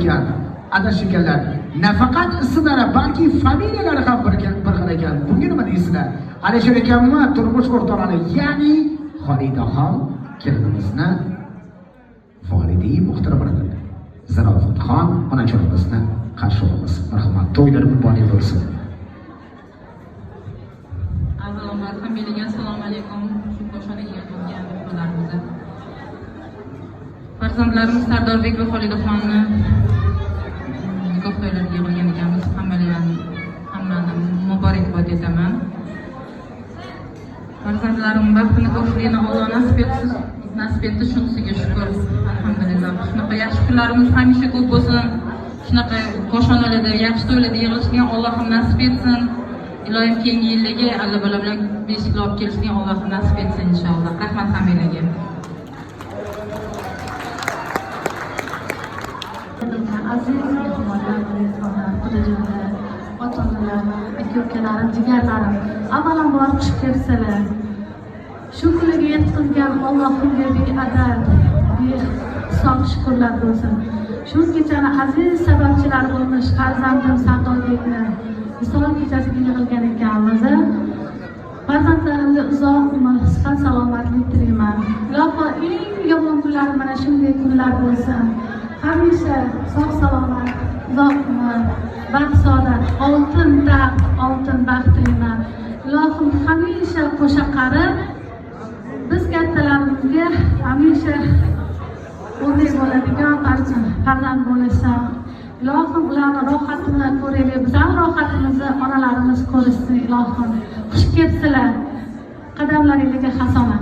ekan, adashganlar. Nafaqat ismlari, balki familiyalari ham bir xil ekan. Bunga nima deysizlar? Alisher akamni turmush o'rtoqlari, ya'ni Xolidaxon kelinimizni volidai muhtaramlar. Zirofatxon onachimizni qarshi olamiz. Marhamat, to'ylar muborak bo'lsin. Avvalambor hammaga assalomu alaykum. Shu qo'shoniga bo'lgan do'stlarimizga. Farzandlarimiz Sardorbek va Xolidaxonni nikoh to'ylariga yig'ilgan ekanmiz. Hammani muborakbod etaman. Farzandlarim baxtini ko'rishligini Alloh nasib etdi, shunisiga shukr. Alhamdulillah. Shunaqa yaxshi kunlarimiz hamisha ko'p bo'lsin. Shunaqa qo'shonlarda yaxshi to'ylarda yig'ilishga Alloh ham nasib etsin. Ilohim keyingi yillarga alla bola bilan beshikli olib kelishga Alloh ham nasib etsin inshaalloh. Rahmat hammalarga. Aziz mehmonlar, xudojonlar, ota-onalar, aka-ukalarim, jigarlarim, avvalambor xush kelibsizlar. Shu kunga yetkazgan Allohimga beadad, behisob shukrlar bo'lsin. Shu kechani aziz sababchilar bo'lmish farzandim Sardorbekni visol kechasiga yig'ilgan ekanmiz. Farzandlarimga uzoq umr, sihat, salomatlik tilayman. Iloho eng yomon kunlar mana shunday kunlar bo'lsin. Hamisha sog' salomat, uzoq umr, baxt saodat, oltin taxt, oltin baxt tilayman. Ilohim hamisha qo'sha qarib, biz kattalarimizga hamisha o'rnak bo'ladigan farzand bo'lsa, ilohim ularni rohatini ko'raylik, bizning rohatimizni onalarimiz ko'rishsin. Ilohim xush kelibsizlar, qadamlaringizga hasona.